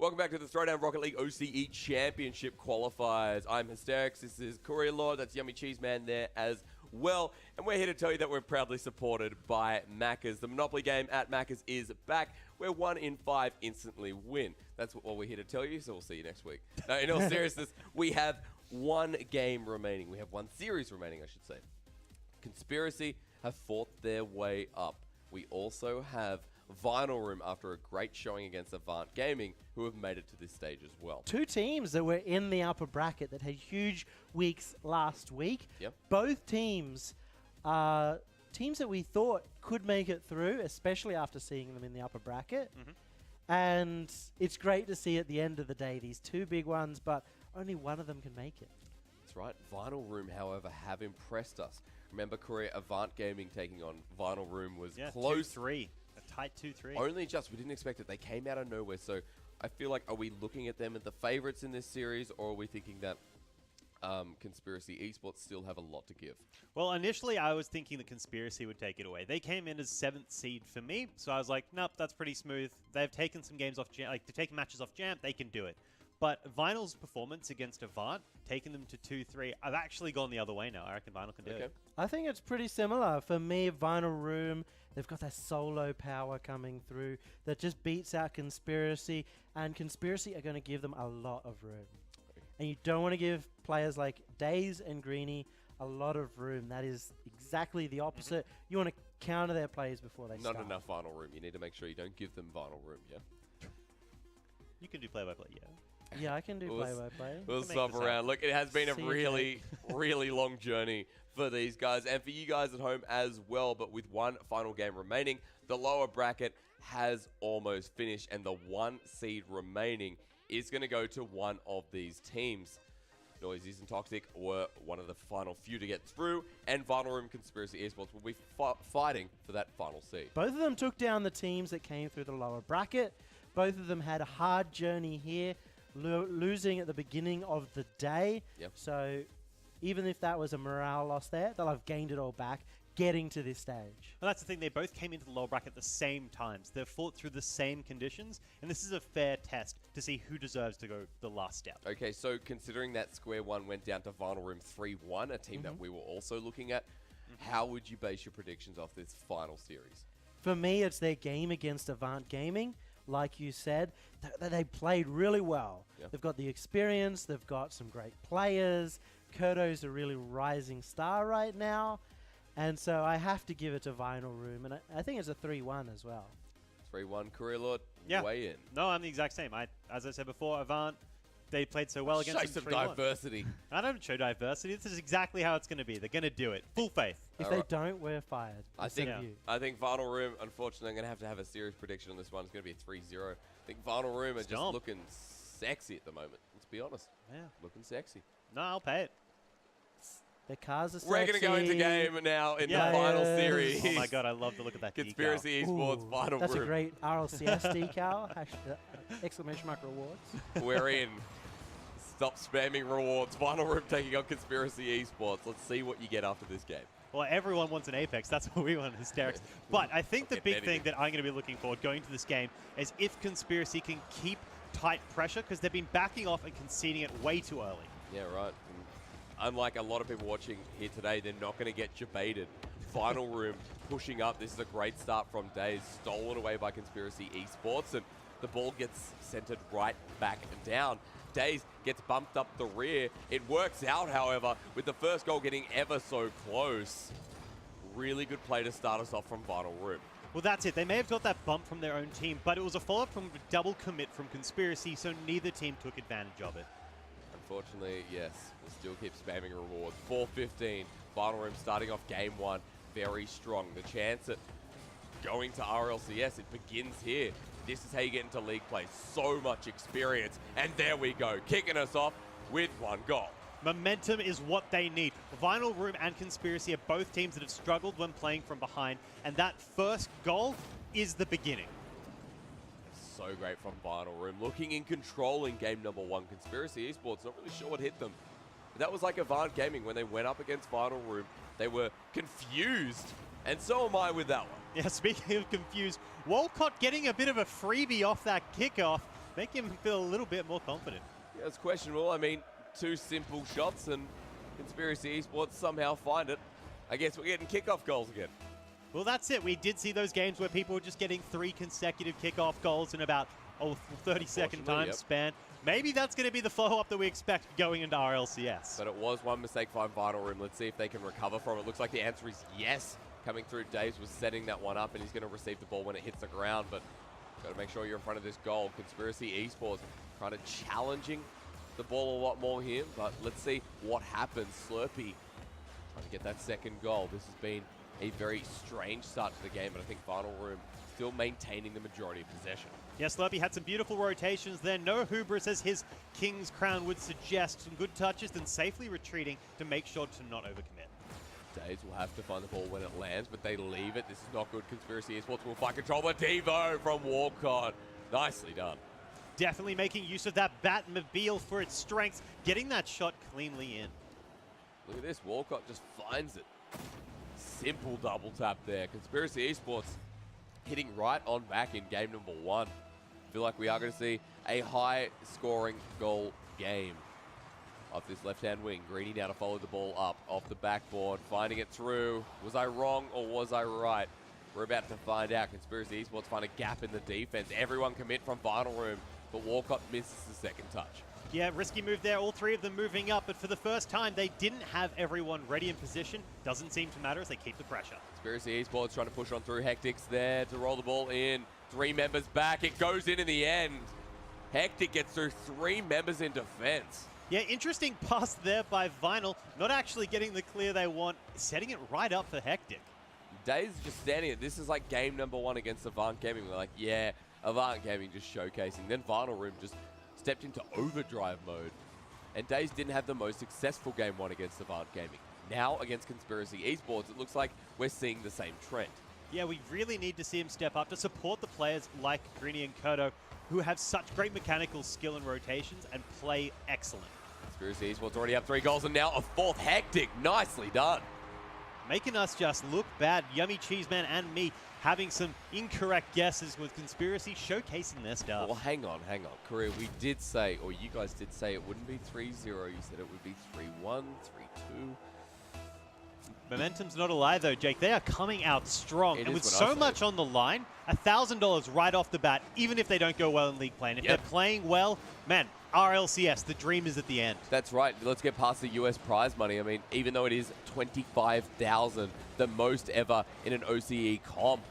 Welcome back to the Throwdown Rocket League OCE Championship Qualifiers. I'm Hysterics. This is Courier Lord. That's Yummy Cheese Man there as well. And we're here to tell you that we're proudly supported by Macca's. The Monopoly game at Macca's is back, where 1 in 5 instantly win. That's what we're here to tell you, so we'll see you next week. No, in all seriousness, we have one game remaining. We have one series remaining, I should say. Conspiracy have fought their way up. We also have Vinyl Room, after a great showing against Avant Gaming, who have made it to this stage as well. Two teams that were in the upper bracket that had huge weeks last week. Yep. Both teams are teams that we thought could make it through, especially after seeing them in the upper bracket. And it's great to see at the end of the day these two big ones, but only one of them can make it. That's right. Vinyl Room, however, have impressed us. Remember, Korea Avant Gaming taking on Vinyl Room was close. 2-3. A tight 2-3. Only just. We didn't expect it. They came out of nowhere. So I feel like, are we looking at them as the favorites in this series, or are we thinking that Conspiracy Esports still have a lot to give? Well, initially I was thinking the Conspiracy would take it away. They came in as 7th seed for me, so I was like, nope, that's pretty smooth. They've taken some games off Jam, like they've taken matches off Jam, they can do it. But Vinyl's performance against Avant, taking them to 2-3, I've actually gone the other way now. I reckon Vinyl can do it. I think it's pretty similar. For me, Vinyl Room, they've got that solo power coming through that just beats out Conspiracy, and Conspiracy are going to give them a lot of room. And you don't want to give players like Daze and Greeny a lot of room. That is exactly the opposite. You want to counter their plays before they start. Not enough Vinyl Room. You need to make sure you don't give them Vinyl Room, yeah? You can do play-by-play, yeah. Yeah, I can do play-by-play. We'll swap around. Look, it has been a really, really long journey for these guys and for you guys at home as well. But with one final game remaining, the lower bracket has almost finished, and the 1 seed remaining is going to go to one of these teams. Noises and Toxic were one of the final few to get through, and Vinyl Room Conspiracy Esports will be fighting for that final seed. Both of them took down the teams that came through the lower bracket. Both of them had a hard journey here, losing at the beginning of the day. Yep. So even if that was a morale loss there, they'll have gained it all back getting to this stage. And that's the thing, they both came into the lower bracket at the same times. They've fought through the same conditions, and this is a fair test to see who deserves to go the last step. Okay, so considering that Square One went down to Vinyl Room 3-1, a team that we were also looking at, how would you base your predictions off this final series? For me, it's their game against Avant Gaming. Like you said, they played really well. Yep. They've got the experience. They've got some great players. Kurto's a really rising star right now. And so I have to give it to Vinyl Room. And I think it's a 3-1 as well. 3-1, Courier Lord, Yeah. weigh in. No, I'm the exact same. As I said before, Avant, they played so well against Show them some 3-1. diversity. I don't show diversity. This is exactly how it's going to be. They're going to do it. Full faith. If they don't, we're fired. I think You. Vinyl Room, unfortunately, I'm going to have a serious prediction on this one. It's going to be a 3-0. I think Vinyl Room are just looking sexy at the moment. Let's be honest. Yeah. Looking sexy. No, I'll pay it. The cars are sexy. We're going to go into game now in the final series. Oh my god, I love to look at that Conspiracy decal. Esports Vinyl Room. That's a great RLCS decal. Exclamation mark rewards. We're in. Stop spamming rewards. Vinyl Room taking on Conspiracy Esports. Let's see what you get after this game. Well, everyone wants an Apex. That's what we want, Hysterics. But I think the big thing that I'm going to be looking forward going to this game is if Conspiracy can keep tight pressure, because they've been backing off and conceding it way too early. Yeah, right. And unlike a lot of people watching here today, they're not going to get jebaited. Vinyl Room pushing up. This is a great start from Daze. Stolen away by Conspiracy Esports, and the ball gets centered right back down. Daze gets bumped up the rear. It works out, however, with the first goal getting ever so close. Really good play to start us off from Vinyl Room. Well, that's it. They may have got that bump from their own team, but it was a follow-up from a double commit from Conspiracy, so neither team took advantage of it. Unfortunately, yes, we'll still keep spamming rewards. 4-15, Vinyl Room starting off game 1 very strong. The chance at going to RLCS, it begins here. This is how you get into league play. So much experience. And there we go, kicking us off with 1 goal. Momentum is what they need. Vinyl Room and Conspiracy are both teams that have struggled when playing from behind, and that first goal is the beginning. So great from Vinyl Room. Looking in control in game number 1. Conspiracy Esports, not really sure what hit them. But that was like Avant Gaming when they went up against Vinyl Room. They were confused, and so am I with that one. Yeah, speaking of confused, Walcott getting a bit of a freebie off that kickoff. make him feel a little bit more confident. Yeah, it's questionable. I mean, 2 simple shots and Conspiracy Esports somehow find it. I guess we're getting kickoff goals again. Well, that's it. We did see those games where people were just getting 3 consecutive kickoff goals in about 30-second time Yep. span. Maybe that's going to be the follow-up that we expect going into RLCS. But it was one mistake by Vital Room. Let's see if they can recover from it. Looks like the answer is yes. Coming through, Daves was setting that one up, and he's going to receive the ball when it hits the ground. But got to make sure you're in front of this goal. Conspiracy Esports kind of challenging the ball a lot more here. But let's see what happens. Slurpee trying to get that second goal. This has been a very strange start to the game, but I think Vital Room still maintaining the majority of possession. Yes, Slurpee had some beautiful rotations there. No hubris, as his King's Crown would suggest. Some good touches, then safely retreating to make sure to not overcommit. Daves will have to find the ball when it lands, but they leave it. This is not good. Conspiracy Esports will fight control, but Devo from Walcott. Nicely done. Definitely making use of that Batmobile for its strength, getting that shot cleanly in. Look at this. Walcott just finds it. Simple double tap there. Conspiracy Esports hitting right on back in game number 1. Feel like we are going to see a high-scoring goal game. Off this left-hand wing, Greeny now to follow the ball up off the backboard, finding it through. Was I wrong or was I right? We're about to find out. Conspiracy Esports find a gap in the defense. Everyone commit from Vital Room, but Walcott misses the second touch. Yeah, risky move there. All 3 of them moving up, but for the first time, they didn't have everyone ready in position. Doesn't seem to matter as they keep the pressure. Conspiracy Esports trying to push on through. Hectic's there to roll the ball in. 3 members back. It goes in the end. Hectic gets through 3 members in defense. Yeah, interesting pass there by Vinyl. Not actually getting the clear they want, setting it right up for Hectic. Dave's just standing it. This is like game number 1 against Avant Gaming. We're like, yeah, Avant Gaming just showcasing. Then Vital Room just stepped into overdrive mode. And Daves didn't have the most successful game 1 against Avant Gaming. Now against Conspiracy Esports, it looks like we're seeing the same trend. Yeah, we really need to see him step up to support the players like Greeny and Kodo, who have such great mechanical skill and rotations and play excellent. Conspiracy Esports already have 3 goals and now a 4th. Hectic. Nicely done. Making us just look bad. Yummy Cheeseman and me having some incorrect guesses with Conspiracy showcasing their stuff. Well, hang on. Korea, we did say, or you guys did say it wouldn't be 3-0. You said it would be 3-1, 3-2. Momentum's not a lie, though, Jake. They are coming out strong. It and is with what I so said. much on the line, $1,000 right off the bat, even if they don't go well in league play. And if Yep. they're playing well, man, RLCS, the dream is at the end. That's right. Let's get past the US prize money. I mean, even though it is $25,000, the most ever in an OCE comp.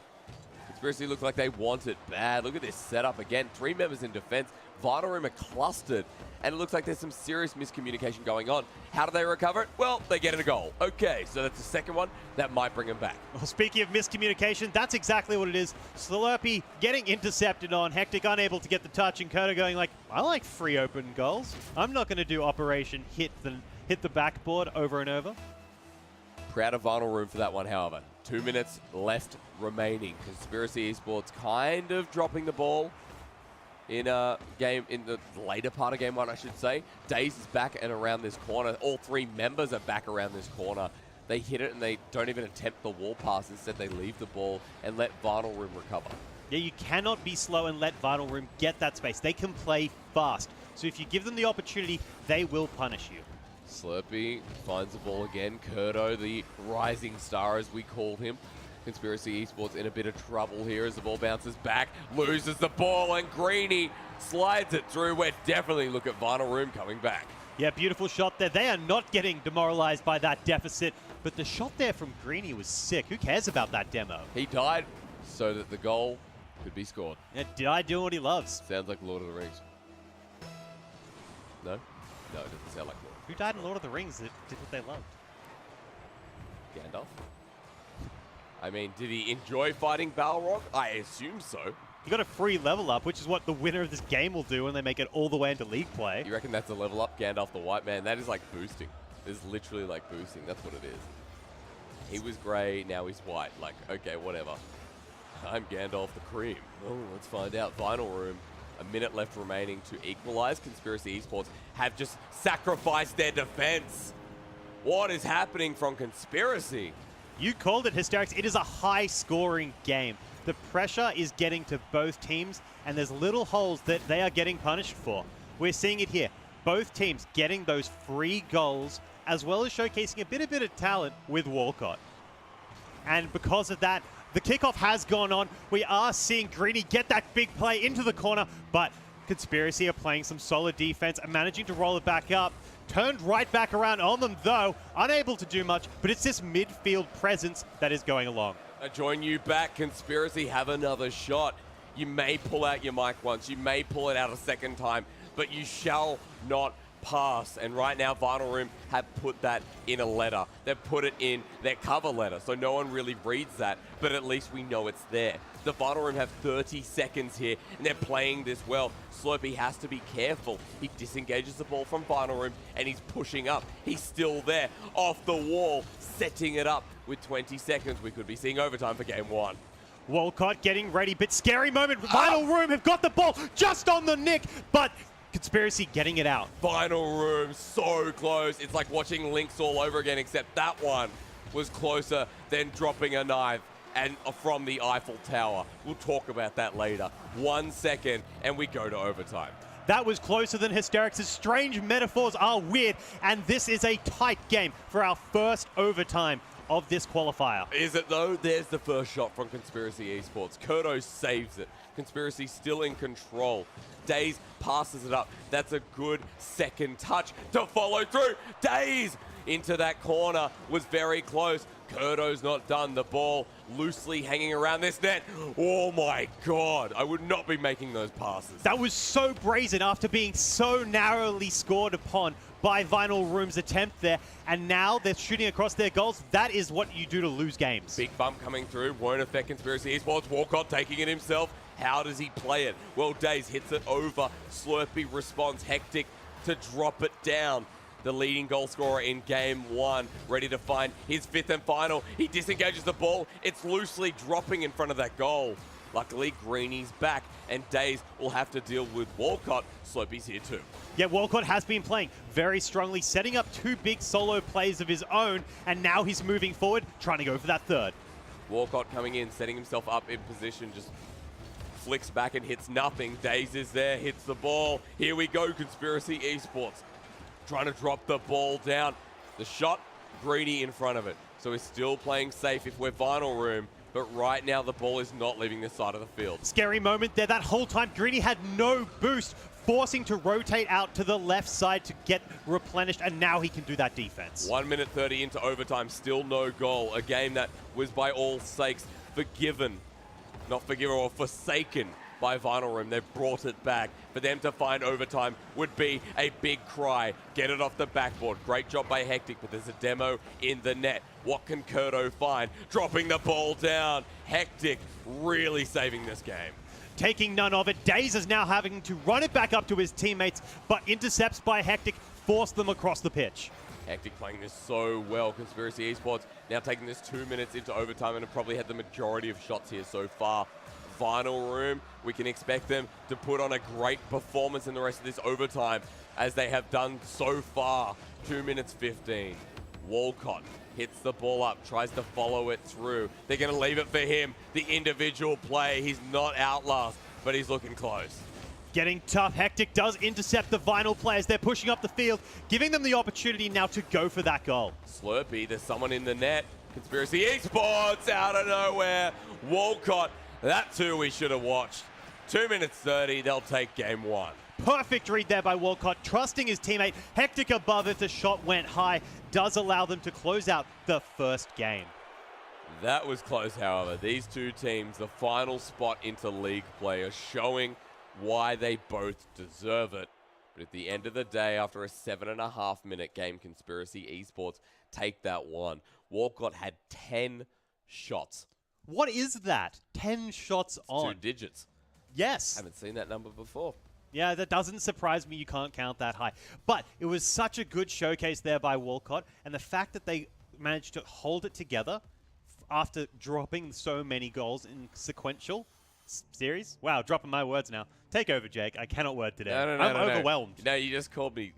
Conspiracy looks like they want it bad. Look at this setup again. 3 members in defense. Vital Room are clustered. And it looks like there's some serious miscommunication going on. How do they recover it? Well, they get in a goal. Okay, so that's the second one. That might bring them back. Well, speaking of miscommunication, that's exactly what it is. Slurpee getting intercepted on, Hectic unable to get the touch, and Koda going like, I like free open goals. I'm not going to do Operation hit the backboard over and over. Proud of Vital Room for that one, however. 2 minutes left remaining. Conspiracy Esports kind of dropping the ball in a game, in the later part of game 1, I should say. Daze is back and around this corner. All 3 members are back around this corner. They hit it and they don't even attempt the wall pass. Instead, they leave the ball and let Vital Room recover. Yeah, you cannot be slow and let Vital Room get that space. They can play fast. So if you give them the opportunity, they will punish you. Slurpee finds the ball again. Kurdo, the rising star as we called him. Conspiracy Esports in a bit of trouble here as the ball bounces back, loses the ball, and Greeny slides it through. We're definitely look at Vital Room coming back. Yeah, beautiful shot there. They are not getting demoralized by that deficit, but the shot there from Greeny was sick. Who cares about that demo? He died so that the goal could be scored. Yeah, did I do what he loves? Sounds like Lord of the Rings. No? No, it doesn't sound like Lord. Who died in Lord of the Rings that did what they loved? Gandalf? I mean, did he enjoy fighting Balrog? I assume so. He got a free level up, which is what the winner of this game will do when they make it all the way into league play. You reckon that's a level up, Gandalf the White Man? That is like boosting. It's literally like boosting. That's what it is. He was grey, now he's white. Like, okay, whatever. I'm Gandalf the Cream. Oh, let's find out. Vital Room. A minute left remaining to equalize. Conspiracy Esports have just sacrificed their defense. What is happening from Conspiracy? You called it, Hysterics. It is a high-scoring game. The pressure is getting to both teams, and there's little holes that they are getting punished for. We're seeing it here. Both teams getting those free goals, as well as showcasing a bit of talent with Walcott. And because of that, the kickoff has gone on. We are seeing Greeny get that big play into the corner, but Conspiracy are playing some solid defense and managing to roll it back up. Turned right back around on them, though, unable to do much, but it's this midfield presence that is going along. I join you back. Conspiracy have another shot. You may pull out your mic once, you may pull it out a second time, but you shall not pass. And right now, Vinyl Room have put that in a letter. They've put it in their cover letter, so no one really reads that, but at least we know it's there. The Vinyl Room have 30 seconds here, and they're playing this well. Slurpee has to be careful. He disengages the ball from Vinyl Room, and he's pushing up. He's still there, off the wall, setting it up. With 20 seconds, we could be seeing overtime for game one. Walcott getting ready, but scary moment. Vinyl Room have got the ball just on the nick, but Conspiracy getting it out. Vinyl Room so close. It's like watching Lynx all over again, except that one was closer than dropping a knife and from the Eiffel Tower. We'll talk about that later. 1 second, and we go to overtime. That was closer than Hysterics. Strange metaphors are weird, and this is a tight game for our first overtime of this qualifier. Is it though? There's the first shot from Conspiracy Esports. Kurdo saves it. Conspiracy still in control. Daze passes it up. That's a good second touch to follow through. Daze into that corner was very close. Kurdo's not done. The ball loosely hanging around this net. Oh my God, I would not be making those passes. That was so brazen after being so narrowly scored upon by Vinyl Room's attempt there, and now they're shooting across their goals. That is what you do to lose games. Big bump coming through, won't affect Conspiracy Esports. Walcott taking it himself. How does he play it? Well, Daze hits it over. Slurpee responds. Hectic to drop it down. The leading goal scorer in game one, ready to find his fifth and final. He disengages the ball. It's loosely dropping in front of that goal. Luckily, Greeny's back, and Daze will have to deal with Walcott. Slurpee's here too. Yeah, Walcott has been playing very strongly, setting up two big solo plays of his own, and now he's moving forward, trying to go for that third. Walcott coming in, setting himself up in position, just flicks back and hits nothing. Daze is there, hits the ball. Here we go, Conspiracy Esports. Trying to drop the ball down. The shot, Greeny in front of it. So we're still playing safe if we're Vinyl Room, but right now the ball is not leaving this side of the field. Scary moment there. That whole time, Greeny had no boost, forcing to rotate out to the left side to get replenished, and now he can do that defense. 1 minute 30 into overtime, still no goal. A game that was by all sakes forgiven, not forgiven or forsaken by Vinyl Room. They've brought it back. For them to find overtime would be a big cry. Get it off the backboard. Great job by Hectic, but there's a demo in the net. What can Kurdo find? Dropping the ball down. Hectic really saving this game. Taking none of it. Daze is now having to run it back up to his teammates, but intercepts by Hectic force them across the pitch. Hectic playing this so well. Conspiracy Esports now taking this 2 minutes into overtime and have probably had the majority of shots here so far. Vinyl Room, we can expect them to put on a great performance in the rest of this overtime, as they have done so far. 2 minutes 15. Walcott hits the ball up, tries to follow it through. They're going to leave it for him. The individual play. He's not outlast, but he's looking close. Getting tough. Hectic does intercept the Vinyl players. They're pushing up the field, giving them the opportunity now to go for that goal. Slurpee, there's someone in the net. Conspiracy Esports out of nowhere. Walcott, that too we should have watched. 2 minutes 30, they'll take game one. Perfect read there by Walcott, trusting his teammate. Hectic above if the shot went high, does allow them to close out the first game. That was close, however. These two teams, the final spot into league play, are showing why they both deserve it. But at the end of the day, after a 7.5 minute game, Conspiracy Esports take that one. Walcott had 10 shots. What is that? 10 shots on. 2 digits. Yes. Haven't seen that number before. Yeah, that doesn't surprise me. You can't count that high. But it was such a good showcase there by Walcott, and the fact that they managed to hold it together after dropping so many goals in sequential series. Wow, dropping my words now. Take over, Jake. I cannot word today. No, I'm overwhelmed. No, you just called me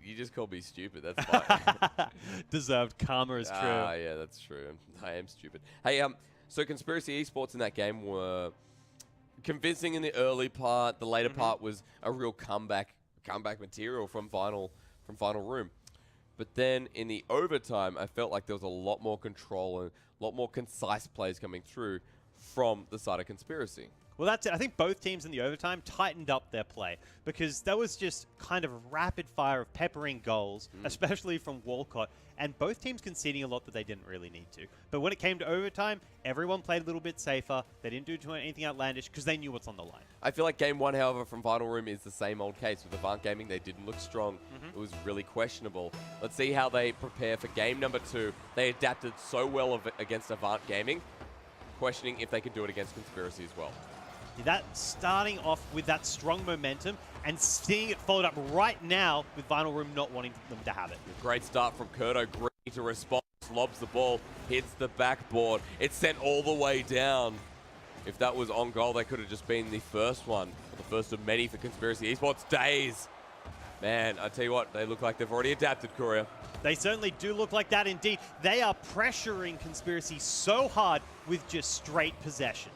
stupid. That's fine. Deserved karma is true. Yeah, that's true. I am stupid. Hey, so Conspiracy Esports in that game were convincing in the early part. The later part was a real comeback material from Final Room. But then in the overtime, I felt like there was a lot more control and a lot more concise plays coming through from the side of Conspiracy. Well, that's it. I think both teams in the overtime tightened up their play because that was just kind of rapid fire of peppering goals, especially from Walcott, and both teams conceding a lot that they didn't really need to. But when it came to overtime, everyone played a little bit safer. They didn't do anything outlandish because they knew what's on the line. I feel like Game 1, however, from Final Room is the same old case. With Avant Gaming, they didn't look strong. It was really questionable. Let's see how they prepare for game number 2. They adapted so well against Avant Gaming, questioning if they could do it against Conspiracy as well. That starting off with that strong momentum and seeing it followed up right now with Final Room not wanting them to have it. Great start from Kurto. Greeny to respond. Lobs the ball. Hits the backboard. It's sent all the way down. If that was on goal, that could have just been the first one. Or the first of many for Conspiracy Esports. Days. Man, I tell you what, they look like they've already adapted, Korea. They certainly do look like that indeed. They are pressuring Conspiracy so hard with just straight possession.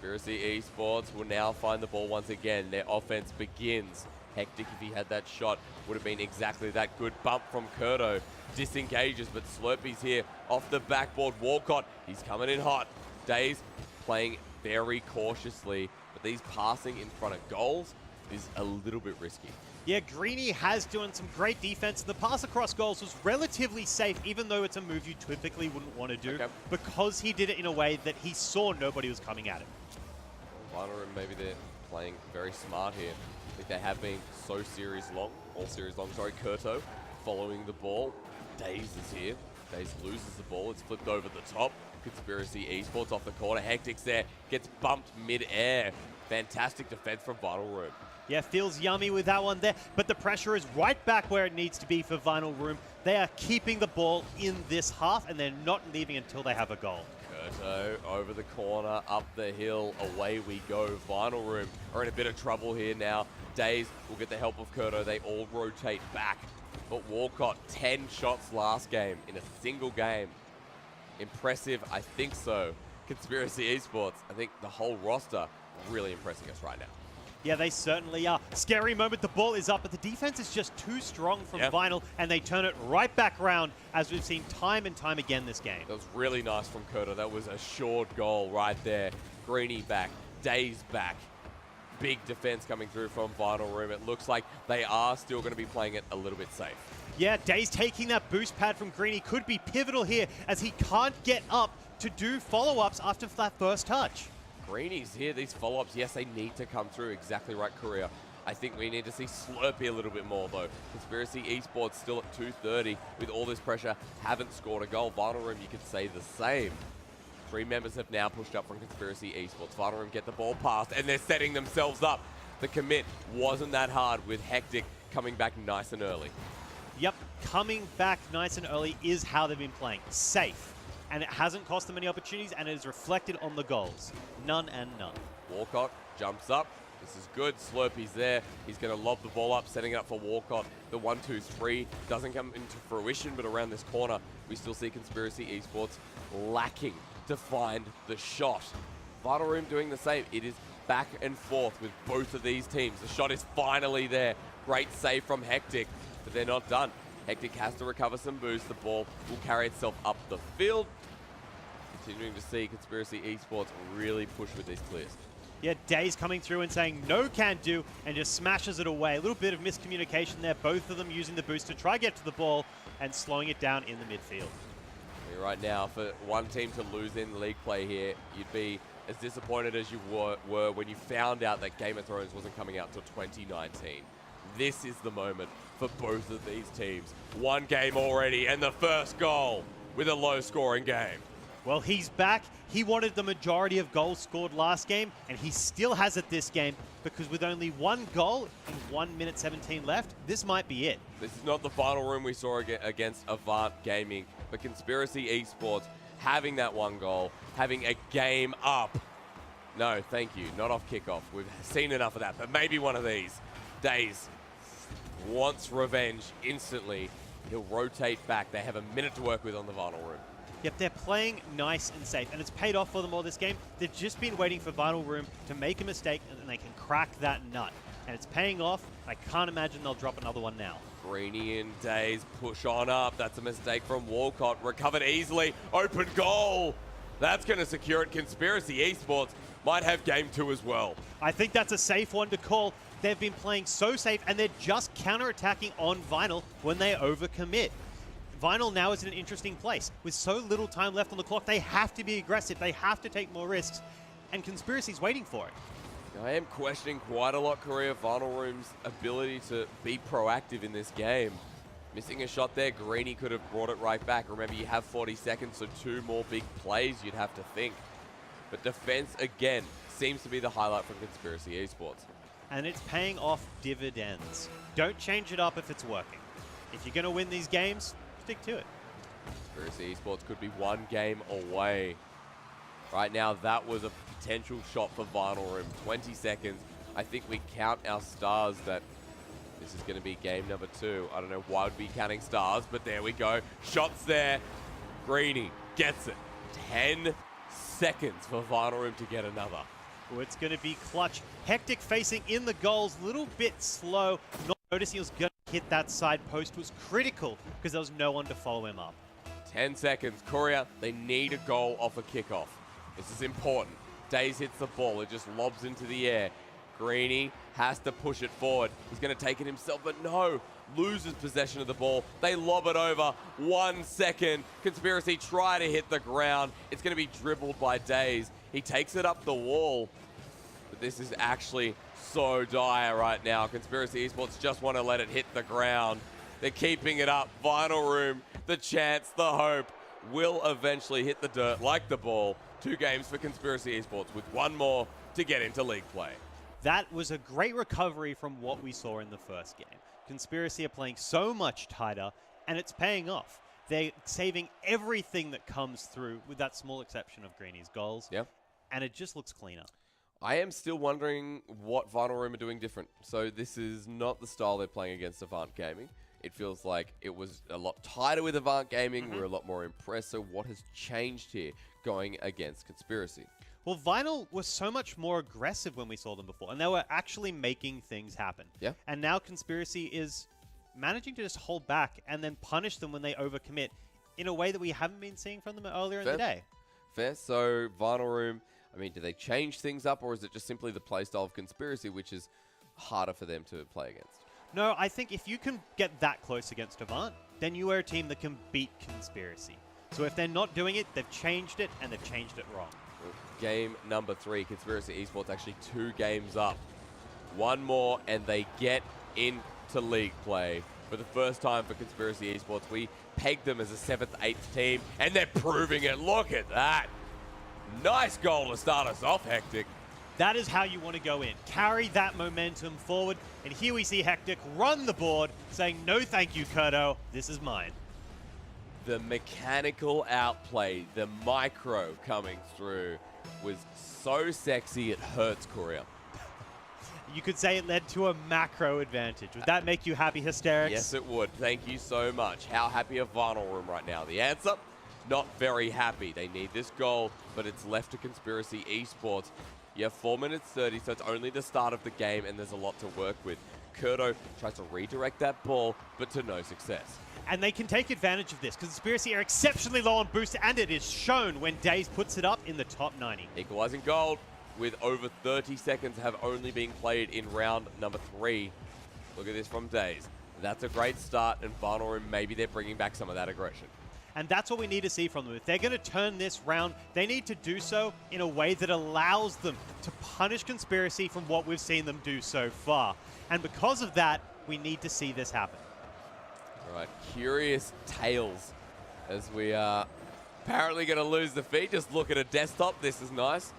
Conspiracy Esports will now find the ball once again. Their offense begins. Hectic, if he had that shot, would have been exactly that. Good bump from Kurto. Disengages, but Slurpy's here off the backboard. Walcott, he's coming in hot. Days playing very cautiously, but these passing in front of goals is a little bit risky. Yeah, Greeny has done some great defense. The pass across goals was relatively safe, even though it's a move you typically wouldn't want to do, because he did it in a way that he saw nobody was coming at him. Final Room, maybe they're playing very smart here. I think they have been all series long, Kurto following the ball. Days is here. Days loses the ball. It's flipped over the top. Conspiracy Esports off the corner. Hectic's there. Gets bumped mid-air. Fantastic defense from Final Room. Yeah, feels yummy with that one there, but the pressure is right back where it needs to be for Final Room. They are keeping the ball in this half, and they're not leaving until they have a goal. Kurto over the corner, up the hill, away we go. Final Room are in a bit of trouble here now. Days will get the help of Kurto. They all rotate back. But Walcott, 10 shots last game in a single game. Impressive, I think so. Conspiracy Esports, I think the whole roster really impressing us right now. Yeah, they certainly are. Scary moment, the ball is up, but the defense is just too strong from Vinyl, and they turn it right back around, as we've seen time and time again this game. That was really nice from Kurto. That was a short goal right there. Greeny back, Days back. Big defense coming through from Final Room. It looks like they are still going to be playing it a little bit safe. Yeah, Days taking that boost pad from Greeny could be pivotal here, as he can't get up to do follow-ups after that first touch. Greeny's here. These follow-ups, yes, they need to come through. Exactly right, Korea. I think we need to see Slurpy a little bit more, though. Conspiracy Esports still at 230 with all this pressure. Haven't scored a goal. Final Room, you could say the same. 3 members have now pushed up from Conspiracy Esports. Final Room get the ball passed, and they're setting themselves up. The commit wasn't that hard with Hectic coming back nice and early. Yep, coming back nice and early is how they've been playing. Safe. And it hasn't cost them any opportunities, and it is reflected on the goals. None and none. Walcott jumps up. This is good. Slurpy's there. He's going to lob the ball up, setting it up for Walcott. The 1-2-3 doesn't come into fruition, but around this corner, we still see Conspiracy Esports lacking to find the shot. Final Room doing the same. It is back and forth with both of these teams. The shot is finally there. Great save from Hectic, but they're not done. Hectic has to recover some boost. The ball will carry itself up the field. Continuing to see Conspiracy Esports really push with these clears. Yeah, Days coming through and saying no can do and just smashes it away. A little bit of miscommunication there. Both of them using the boost to try get to the ball and slowing it down in the midfield. Right now, for one team to lose in league play here, you'd be as disappointed as you were when you found out that Game of Thrones wasn't coming out till 2019. This is the moment for both of these teams. One game already, and the first goal with a low-scoring game. Well, he's back. He wanted the majority of goals scored last game, and he still has it this game, because with only one goal in 1 minute 17 left, this might be it. This is not the Final Room we saw against Avant Gaming, but Conspiracy Esports having that one goal, having a game up. No, thank you. Not off kickoff. We've seen enough of that, but maybe one of these. Days wants revenge instantly. He'll rotate back. They have a minute to work with on the Vinyl Room. Yep, they're playing nice and safe, and it's paid off for them all this game. They've just been waiting for Vinyl Room to make a mistake, and then they can crack that nut. And it's paying off. I can't imagine they'll drop another one now. Greeny and Days push on up. That's a mistake from Walcott. Recovered easily. Open goal. That's going to secure it. Conspiracy Esports might have game 2 as well. I think that's a safe one to call. They've been playing so safe, and they're just counter-attacking on Vinyl when they overcommit. Vinyl now is in an interesting place. With so little time left on the clock, they have to be aggressive. They have to take more risks, and Conspiracy's waiting for it. I am questioning quite a lot Korea Vinyl Room's ability to be proactive in this game. Missing a shot there, Greeny could have brought it right back. Remember, you have 40 seconds, so 2 more big plays you'd have to think. But defense, again, seems to be the highlight from Conspiracy Esports. And it's paying off dividends. Don't change it up if it's working. If you're going to win these games, stick to it. Conspiracy Esports could be 1 game away. Right now, that was a potential shot for Vinyl Room. 20 seconds. I think we count our stars that this is going to be game number 2. I don't know why we'd be counting stars, but there we go. Shots there. Greeny gets it. 10 seconds for Vinyl Room to get another. Oh, it's going to be clutch. Hectic facing in the goals, little bit slow. Not noticing he was going to hit that side post was critical because there was no one to follow him up. 10 seconds. Korea, they need a goal off a kickoff. This is important. Days hits the ball. It just lobs into the air. Greeny has to push it forward. He's going to take it himself, but no. Loses possession of the ball. They lob it over. 1 second. Conspiracy try to hit the ground. It's going to be dribbled by Days. He takes it up the wall. But this is actually so dire right now. Conspiracy Esports just want to let it hit the ground. They're keeping it up. Vinyl Room, the chance, the hope, will eventually hit the dirt like the ball. 2 games for Conspiracy Esports with 1 more to get into league play. That was a great recovery from what we saw in the first game. Conspiracy are playing so much tighter, and it's paying off. They're saving everything that comes through, with that small exception of Greeny's goals. Yeah. And it just looks cleaner. I am still wondering what Vinyl Room are doing different. So this is not the style they're playing against Avant Gaming. It feels like it was a lot tighter with Avant Gaming. We're a lot more impressed. So what has changed here going against Conspiracy? Well, Vinyl was so much more aggressive when we saw them before, and they were actually making things happen. Yeah. And now Conspiracy is managing to just hold back and then punish them when they overcommit in a way that we haven't been seeing from them earlier in the day. Fair. So Vinyl Room, I mean, do they change things up, or is it just simply the playstyle of Conspiracy, which is harder for them to play against? No, I think if you can get that close against Avant, then you are a team that can beat Conspiracy. So if they're not doing it, they've changed it, and they've changed it wrong. Game number 3, Conspiracy Esports actually 2 games up. 1 more, and they get into league play. For the first time for Conspiracy Esports, we pegged them as a 7th, 8th team, and they're proving it. Look at that. Nice goal to start us off, Hectic. That is how you want to go in. Carry that momentum forward. And here we see Hectic run the board, saying, no thank you, Kurto. This is mine. The mechanical outplay, the micro coming through was so sexy it hurts Korea. You could say it led to a macro advantage. Would that make you happy, Hysterics? Yes, it would. Thank you so much. How happy are Vinyl Room right now? The answer? Not very happy. They need this goal, but it's left to Conspiracy Esports. You have 4 minutes 30, so it's only the start of the game, and there's a lot to work with. Kurto tries to redirect that ball, but to no success. And they can take advantage of this. Conspiracy are exceptionally low on boost, and it is shown when Days puts it up in the top 90. Equalizing gold with over 30 seconds have only been played in round number 3. Look at this from Days. That's a great start, and Vinyl Room, maybe they're bringing back some of that aggression. And that's what we need to see from them. If they're going to turn this round, they need to do so in a way that allows them to punish Conspiracy from what we've seen them do so far. And because of that, we need to see this happen. All right, curious tales as we are apparently going to lose the feed. Just look at a desktop. This is nice.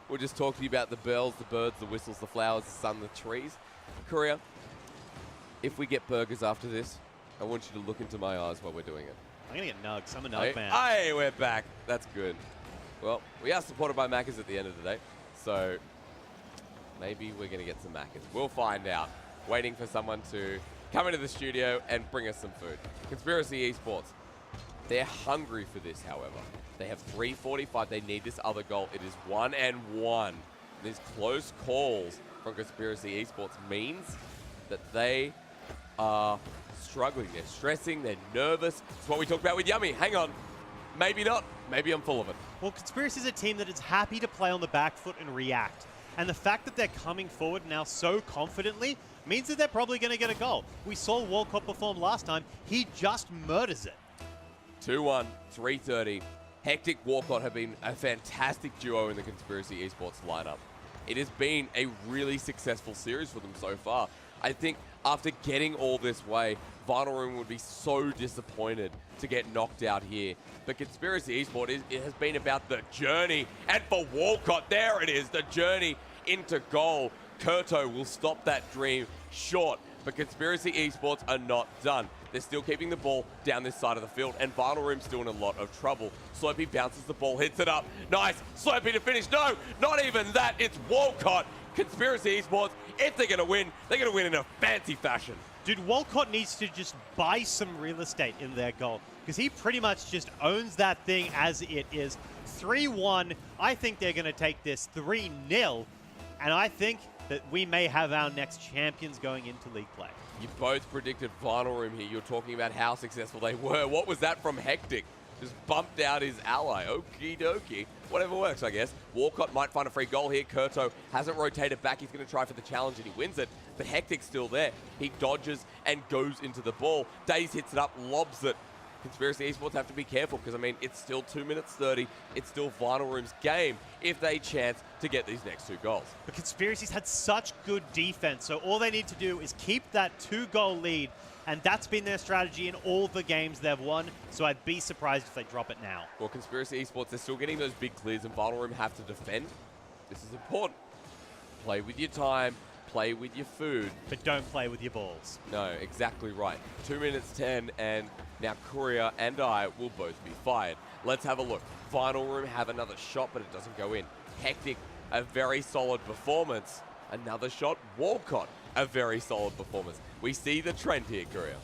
We'll just talk to you about the bells, the birds, the whistles, the flowers, the sun, the trees. Korea, if we get burgers after this, I want you to look into my eyes while we're doing it. I'm going to get nugs. I'm a nug fan. Hey, we're back. That's good. Well, we are supported by Macca's at the end of the day. So maybe we're going to get some Maccas. We'll find out. Waiting for someone to come into the studio and bring us some food. Conspiracy Esports. They're hungry for this, however. They have 3:45. They need this other goal. It is 1-1. These close calls from Conspiracy Esports means that they are struggling. They're stressing. They're nervous. It's what we talked about with Yummy. Hang on. Maybe not. Maybe I'm full of it. Well, Conspiracy is a team that is happy to play on the back foot and react. And the fact that they're coming forward now so confidently means that they're probably going to get a goal. We saw Walcott perform last time. He just murders it. 2-1, 3:30. Hectic Walcott have been a fantastic duo in the Conspiracy Esports lineup. It has been a really successful series for them so far. I think after getting all this way, Vinyl Room would be so disappointed to get knocked out here. But Conspiracy Esports, it has been about the journey. And for Walcott, there it is, the journey into goal. Kurto will stop that dream short. But Conspiracy Esports are not done. They're still keeping the ball down this side of the field, and Vinyl Room's still in a lot of trouble. Slurpee bounces the ball, hits it up. Nice. Slurpee to finish. No, not even that. It's Walcott. Conspiracy Esports, if they're going to win in a fancy fashion. Dude, Walcott needs to just buy some real estate in their goal, because he pretty much just owns that thing as it is. 3-1. I think they're going to take this 3-0, and I think that we may have our next champions going into league play. You both predicted Vinyl Room here. You're talking about how successful they were. What was that from Hectic? Just bumped out his ally. Okie dokie. Whatever works, I guess. Walcott might find a free goal here. Kurto hasn't rotated back. He's going to try for the challenge, and he wins it. But Hectic's still there. He dodges and goes into the ball. Daze hits it up, lobs it. Conspiracy Esports have to be careful because, I mean, it's still 2 minutes 30. It's still Vinyl Room's game if they chance to get these next 2 goals. But Conspiracy's had such good defense, so all they need to do is keep that 2-goal lead, and that's been their strategy in all the games they've won, so I'd be surprised if they drop it now. Well, Conspiracy Esports, they're still getting those big clears, and Vinyl Room have to defend. This is important. Play with your time. Play with your food. But don't play with your balls. No, exactly right. 2 minutes 10, and now Courier and I will both be fired. Let's have a look. Vinyl Room have another shot, but it doesn't go in. Hectic, a very solid performance. Another shot. Walcott, a very solid performance. We see the trend here, Courier.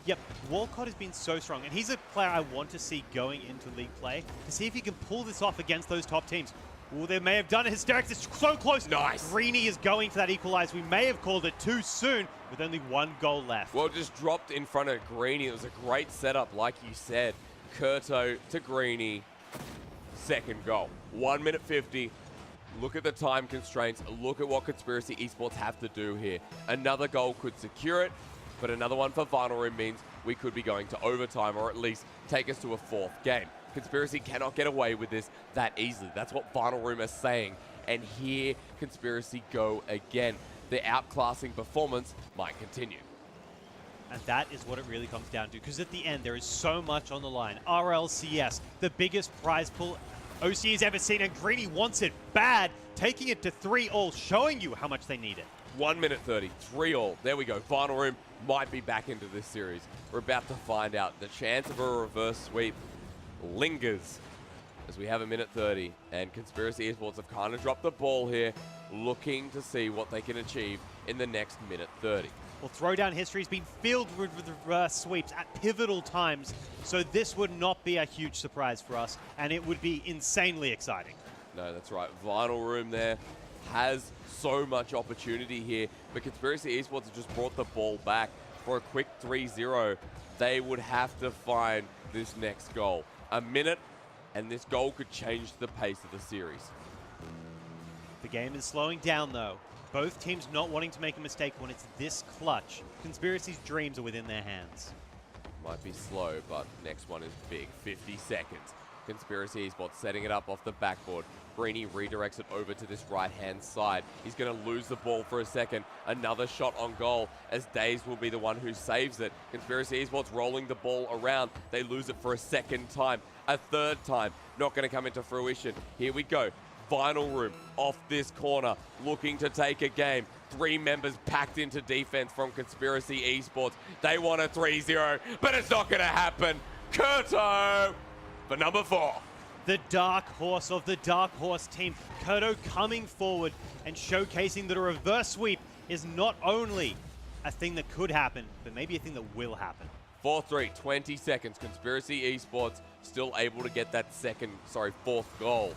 Yep, Walcott has been so strong, and he's a player I want to see going into league play to see if he can pull this off against those top teams. Oh, they may have done it. Hysterics is so close. Nice. Greeny is going for that equalize. We may have called it too soon with only 1 goal left. Well, just dropped in front of Greeny. It was a great setup, like you said. Kurto to Greeny. Second goal. 1 minute 50. Look at the time constraints. Look at what Conspiracy Esports have to do here. Another goal could secure it, but another one for Vinyl Room means we could be going to overtime or at least take us to a 4th game. Conspiracy cannot get away with this that easily. That's what Vinyl Room are saying. And here, Conspiracy go again. The outclassing performance might continue. And that is what it really comes down to, because at the end, there is so much on the line. RLCS, the biggest prize pool OCE has ever seen, and Greeny wants it bad, taking it to 3-all, showing you how much they need it. 1 minute 30, 3-all. There we go. Vinyl Room might be back into this series. We're about to find out. The chance of a reverse sweep lingers as we have a minute 30, and Conspiracy Esports have kind of dropped the ball here, looking to see what they can achieve in the next minute 30. Well, throwdown history has been filled with reverse sweeps at pivotal times, so this would not be a huge surprise for us, and it would be insanely exciting. No, that's right. Vinyl Room there has so much opportunity here, but Conspiracy Esports have just brought the ball back for a quick 3-0. They would have to find this next goal. A minute, and this goal could change the pace of the series. The game is slowing down, though. Both teams not wanting to make a mistake when it's this clutch. Conspiracy's dreams are within their hands. Might be slow, but next one is big. 50 seconds. Conspiracy Esports setting it up off the backboard. Greeny redirects it over to this right-hand side. He's going to lose the ball for a second. Another shot on goal, as Daze will be the one who saves it. Conspiracy Esports rolling the ball around. They lose it for a second time. A third time. Not going to come into fruition. Here we go. Vinyl Room off this corner, looking to take a game. 3 members packed into defense from Conspiracy Esports. They want a 3-0, but it's not going to happen. Kurto for number 4. the dark horse of the dark horse team. Kurto coming forward and showcasing that a reverse sweep is not only a thing that could happen, but maybe a thing that will happen. 4-3, 20 seconds. Conspiracy Esports still able to get that fourth goal.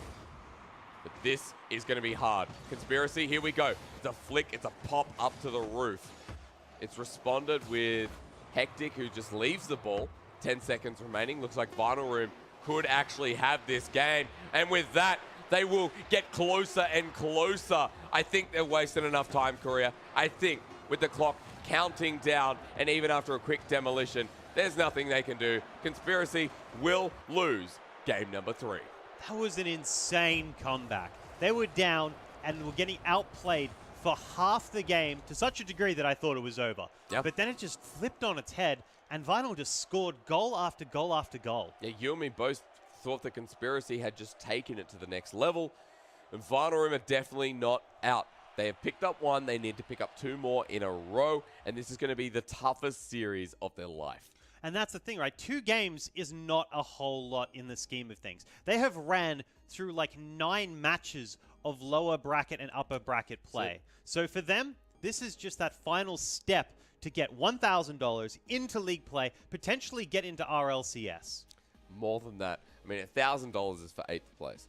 But this is going to be hard. Conspiracy, here we go. It's a flick, it's a pop up to the roof. It's responded with Hectic, who just leaves the ball. 10 seconds remaining. Looks like Vinyl Room could actually have this game. And with that, they will get closer and closer. I think they're wasting enough time, Korea. I think with the clock counting down, and even after a quick demolition, there's nothing they can do. Conspiracy will lose game number 3. That was an insane comeback. They were down and were getting outplayed for half the game to such a degree that I thought it was over. Yep. But then it just flipped on its head, and Vinyl just scored goal after goal after goal. Yeah, you and me both thought the Conspiracy had just taken it to the next level, and Vinyl Room are definitely not out. They have picked up one, they need to pick up 2 more in a row, and this is going to be the toughest series of their life. And that's the thing, right? 2 games is not a whole lot in the scheme of things. They have ran through like 9 matches of lower bracket and upper bracket play. So for them, this is just that final step to get $1,000 into league play, potentially get into RLCS. More than that. I mean, $1,000 is for 8th place.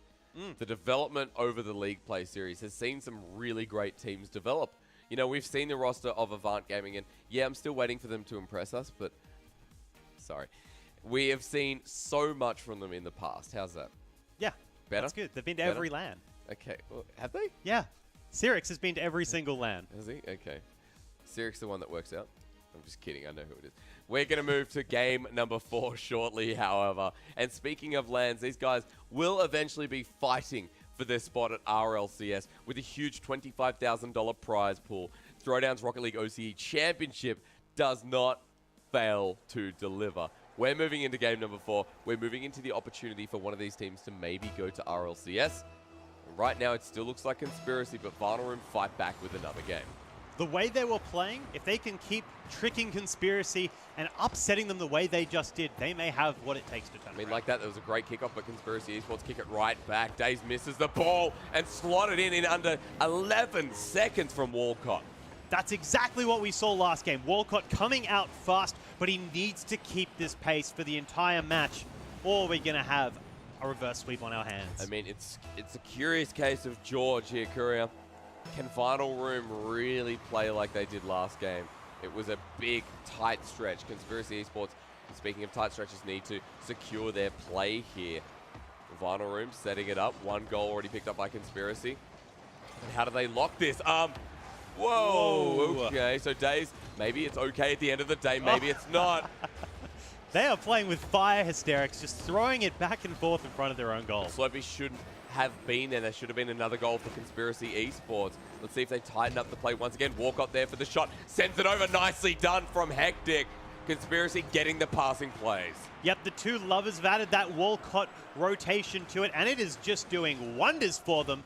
The development over the League Play Series has seen some really great teams develop. You know, we've seen the roster of Avant Gaming, and yeah, I'm still waiting for them to impress us, but sorry. We have seen so much from them in the past. How's that? Yeah, Better? that's good. They've been to every LAN. Okay. Well, have they? Yeah. Sirix has been to every single LAN. Has he? Okay. Sirix the one that works out? I'm just kidding. I know who it is. We're going to move to game number 4 shortly, however. And speaking of LANs, these guys will eventually be fighting for their spot at RLCS with a huge $25,000 prize pool. Throwdown's Rocket League OCE Championship does not fail to deliver. We're moving into game number 4. We're moving into the opportunity for one of these teams to maybe go to RLCS. And right now, it still looks like Conspiracy, but Vinyl Room fight back with another game. The way they were playing, if they can keep tricking Conspiracy and upsetting them the way they just did, they may have what it takes to turn I mean, around. like that, there was a great kickoff, but Conspiracy Esports kick it right back. Daze misses the ball and slotted in under 11 seconds from Walcott. That's exactly what we saw last game. Walcott coming out fast, but he needs to keep this pace for the entire match, or we're going to have a reverse sweep on our hands. I mean, it's a curious case of George here, Courier. Can Vinyl Room really play like they did last game? It was a big, tight stretch. Conspiracy Esports, speaking of tight stretches, need to secure their play here. Vinyl Room setting it up. 1 goal already picked up by Conspiracy. And how do they lock this? Whoa. Okay, so Daze, maybe it's okay at the end of the day. Maybe it's not. They are playing with fire hysterics, just throwing it back and forth in front of their own goal. Sloppy shouldn't have been there. There should have been another goal for Conspiracy Esports. Let's see if they tighten up the play once again. Walcott there for the shot. Sends it over. Nicely done from Hectic. Conspiracy getting the passing plays. Yep, the 2 lovers have added that Walcott rotation to it, and it is just doing wonders for them.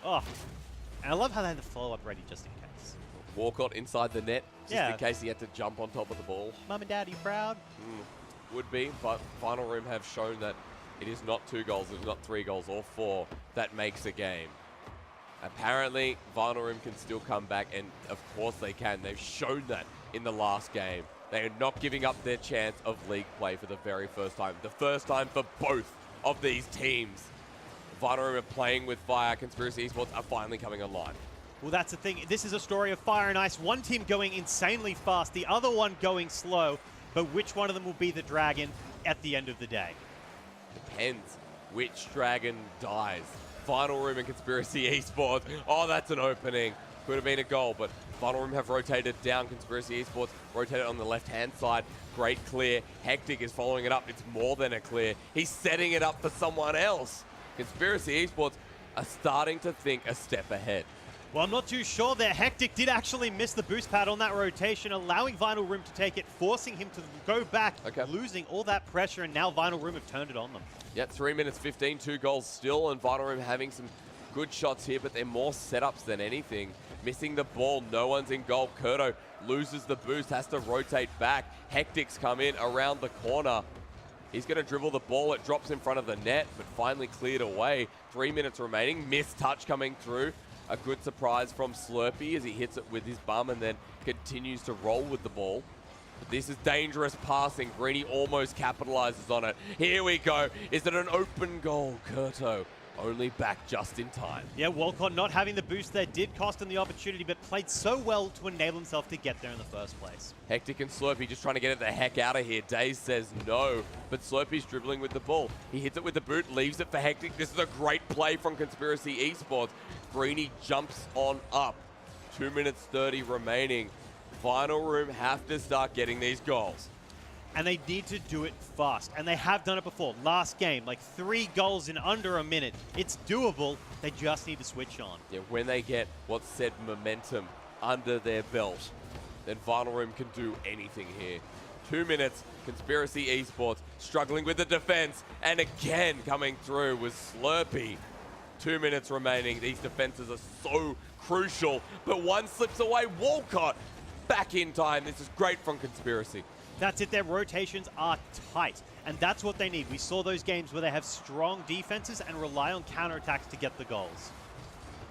Oh, and I love how they had the follow-up ready just in case. Walcott inside the net, just Yeah. in case he had to jump on top of the ball. Mum and Dad, are you proud? Would be, but Vinyl Room have shown that it is not 2 goals, it is not 3 goals or 4 that makes a game. Apparently, Vinyl Room can still come back, and of course they can. They've shown that in the last game. They are not giving up their chance of league play for the very first time. The first time for both of these teams. Vinyl Room are playing with fire. Conspiracy Esports are finally coming online. Well, that's the thing. This is a story of fire and ice. One team going insanely fast, the other one going slow. But which one of them will be the dragon at the end of the day? Depends which dragon dies. Vinyl Room and Conspiracy Esports. Oh, that's an opening. Could have been a goal, but Vinyl Room have rotated down. Conspiracy Esports rotated on the left-hand side. Great clear. Hectic is following it up. It's more than a clear. He's setting it up for someone else. Conspiracy Esports are starting to think a step ahead. Well, I'm not too sure there. Hectic did actually miss the boost pad on that rotation, allowing Vinyl Room to take it, forcing him to go back, losing all that pressure, and now Vinyl Room have turned it on them. Yeah, 3 minutes 15, 2 goals still, and Vinyl Room having some good shots here, but they're more setups than anything. Missing the ball, no one's in goal. Kurto loses the boost, has to rotate back. Hectic's come in around the corner. He's going to dribble the ball. It drops in front of the net, but finally cleared away. 3 minutes remaining. Missed touch coming through. A good surprise from Slurpee as he hits it with his bum and then continues to roll with the ball. But this is dangerous passing. Greeny almost capitalizes on it. Here we go. Is it an open goal? Kurto only back just in time. Yeah, Walcott not having the boost there did cost him the opportunity, but played so well to enable himself to get there in the first place. Hectic and Slurpee just trying to get it the heck out of here. Daze says no, but Slurpee's dribbling with the ball. He hits it with the boot, leaves it for Hectic. This is a great play from Conspiracy Esports. Greeny jumps on up. 2 minutes 30 remaining. Final Room have to start getting these goals. And they need to do it fast. And they have done it before. Last game, like 3 goals in under a minute. It's doable. They just need to switch on. Yeah, when they get what's said momentum under their belt, then Final Room can do anything here. 2 minutes, Conspiracy Esports struggling with the defense. And again coming through was Slurpee. 2 minutes remaining. These defenses are so crucial. But one slips away. Walcott back in time. This is great from Conspiracy. That's it. Their rotations are tight. And that's what they need. We saw those games where they have strong defenses and rely on counterattacks to get the goals.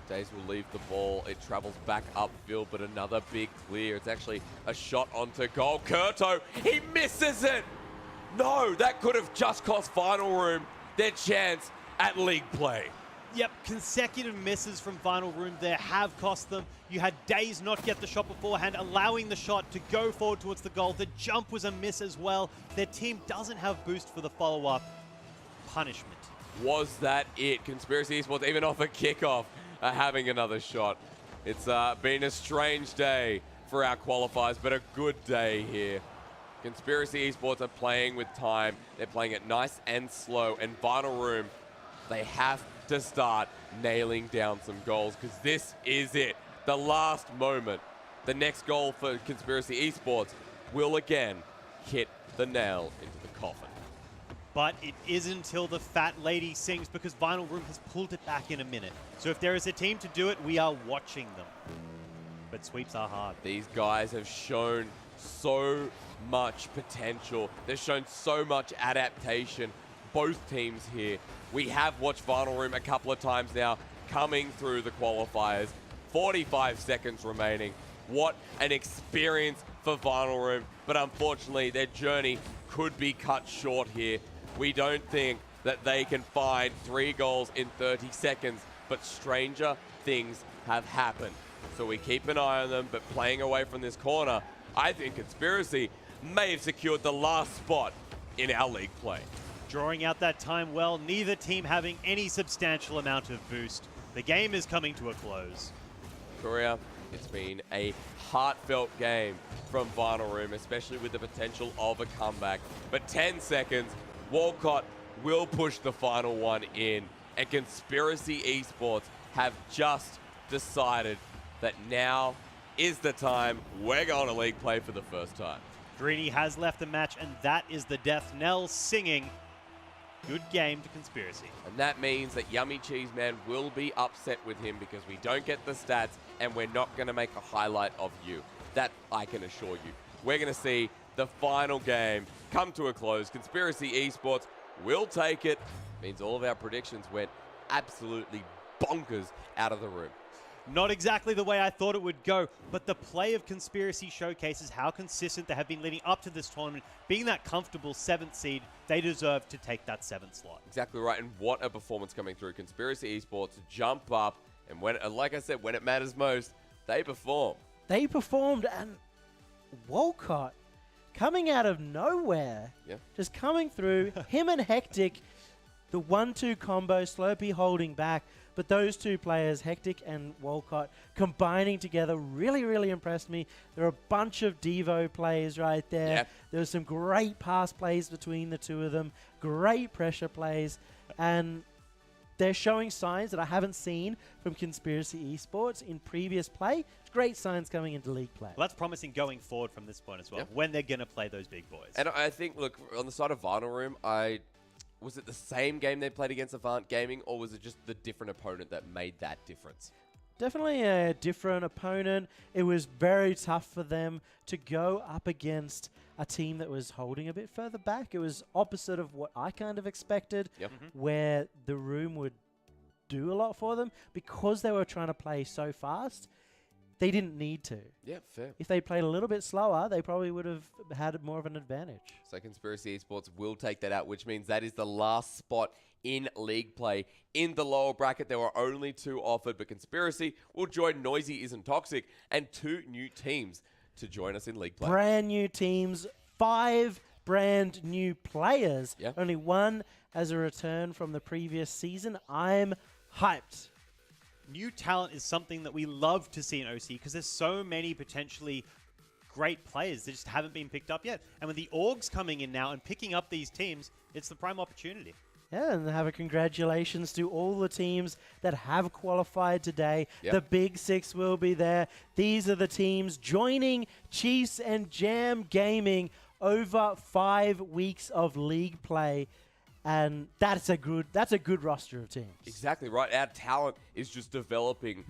Daze will leave the ball. It travels back upfield, but another big clear. It's actually a shot onto goal. Kurto, he misses it. No, that could have just cost Final Room their chance at league play. Yep, consecutive misses from Final Room there have cost them. You had Daze not get the shot beforehand, allowing the shot to go forward towards the goal. The jump was a miss as well. Their team doesn't have boost for the follow-up. Punishment. Was that it? Conspiracy Esports, even off a kickoff, are having another shot. It's been a strange day for our qualifiers, but a good day here. Conspiracy Esports are playing with time. They're playing it nice and slow. And Final Room, they have to start nailing down some goals because this is it. The last moment. The next goal for Conspiracy Esports will again hit the nail into the coffin. But it isn't until the fat lady sings because Final Room has pulled it back in a minute. So if there is a team to do it, we are watching them. But sweeps are hard. These guys have shown so much potential. They've shown so much adaptation. Both teams here. We have watched Final Room a couple of times now coming through the qualifiers. 45 seconds remaining. What an experience for Final Room. But unfortunately, their journey could be cut short here. We don't think that they can find 3 goals in 30 seconds. But stranger things have happened. So we keep an eye on them. But playing away from this corner, I think Conspiracy may have secured the last spot in our league play. Drawing out that time well, neither team having any substantial amount of boost. The game is coming to a close. Korea, it's been a heartfelt game from Final Room, especially with the potential of a comeback. But 10 seconds, Walcott will push the final one in. And Conspiracy Esports have just decided that now is the time we're going to league play for the first time. Greeny has left the match, and that is the death knell singing. Good game to Conspiracy. And that means that Yummy Cheese Man will be upset with him because we don't get the stats and we're not going to make a highlight of you. That I can assure you. We're going to see the final game come to a close. Conspiracy Esports will take it. Means all of our predictions went absolutely bonkers out of the room. Not exactly the way I thought it would go, but the play of Conspiracy showcases how consistent they have been leading up to this tournament. Being that comfortable 7th seed, they deserve to take that 7th slot. Exactly right, and what a performance coming through. Conspiracy Esports jump up, and when, like I said, when it matters most, they perform. They performed, and Walcott coming out of nowhere, just coming through, him and Hectic, the 1-2 combo, Slurpee holding back. But those two players, Hectic and Walcott, combining together really, really impressed me. There are a bunch of Devo plays right there. Yep. There were some great pass plays between the two of them, great pressure plays, and they're showing signs that I haven't seen from Conspiracy Esports in previous play. Great signs coming into league play. Well, that's promising going forward from this point as well, when they're going to play those big boys. And I think, look, on the side of Vinyl Room, was it the same game they played against Avant Gaming, or was it just the different opponent that made that difference? Definitely a different opponent. It was very tough for them to go up against a team that was holding a bit further back. It was opposite of what I kind of expected, where the room would do a lot for them. Because they were trying to play so fast, they didn't need to. Yeah, fair. If they played a little bit slower, they probably would have had more of an advantage. So Conspiracy Esports will take that out, which means that is the last spot in league play. In the lower bracket, there were only 2 offered, but Conspiracy will join Noisy Isn't Toxic and 2 new teams to join us in league play. Brand new teams, 5 brand new players. Yeah. Only 1 as a return from the previous season. I'm hyped. New talent is something that we love to see in OC because there's so many potentially great players that just haven't been picked up yet. And with the orgs coming in now and picking up these teams, it's the prime opportunity. Yeah, and have a congratulations to all the teams that have qualified today. Yep. The Big Six will be there. These are the teams joining Chiefs and Jam Gaming over 5 weeks of league play. And that's a good roster of teams. Exactly right. Our talent is just developing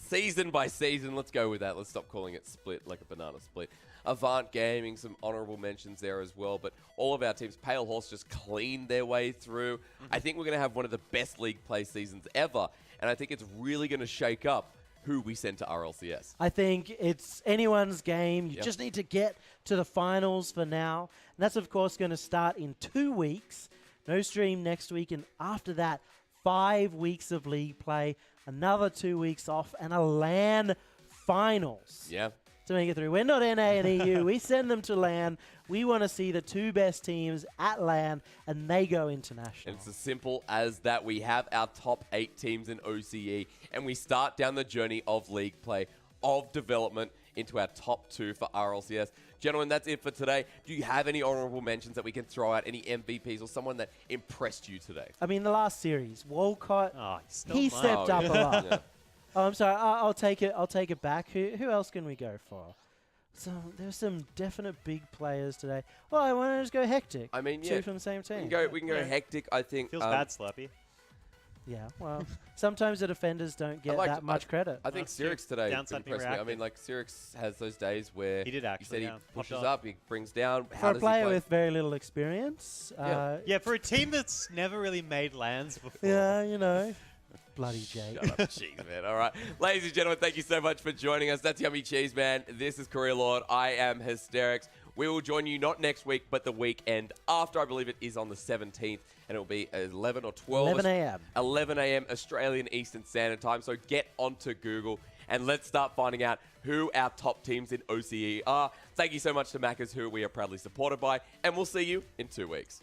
season by season. Let's go with that. Let's stop calling it split like a banana split. Avant Gaming, some honorable mentions there as well. But all of our teams, Pale Horse just cleaned their way through. I think we're going to have one of the best league play seasons ever. And I think it's really going to shake up who we send to RLCS. I think it's anyone's game. You just need to get to the finals for now. And that's, of course, going to start in 2 weeks. No stream next week. And after that, 5 weeks of league play, another 2 weeks off, and a LAN finals. Yeah. To make it through. We're not NA and EU. We send them to LAN. We want to see the 2 best teams at LAN, and they go international. And it's as simple as that. We have our top 8 teams in OCE, and we start down the journey of league play, of development into our top 2 for RLCS. Gentlemen, that's it for today. Do you have any honorable mentions that we can throw out? Any MVPs or someone that impressed you today? I mean, the last series, Walcott, he still stepped up a lot. Yeah. Oh, I'm sorry. I'll take it. I'll take it back. Who else can we go for? So there's some definite big players today. Well, I want to just go Hectic. I mean, 2 from the same team. We can go Hectic. I think Feels bad, Slurpee. Yeah. Well, sometimes the defenders don't get that much credit. I think That's Sirix today downside being impressed me. I mean, reactive. like Sirix has those days where He did actually, he yeah. pushes Popped up, he brings down. For How a does he player play? with very little experience. Yeah, for a team that's never really made lands before. Yeah, you know. Bloody Jake. Shut up, cheese man. All right. Ladies and gentlemen, thank you so much for joining us. That's Yummy Cheese Man. This is Career Lord. I am Hysterics. We will join you not next week, but the weekend after. I believe it is on the 17th, and it will be 11 or 12. 11 a.m. 11 a.m. Australian Eastern Standard Time. So get onto Google and let's start finding out who our top teams in OCE are. Thank you so much to Maccas, who we are proudly supported by, and we'll see you in 2 weeks.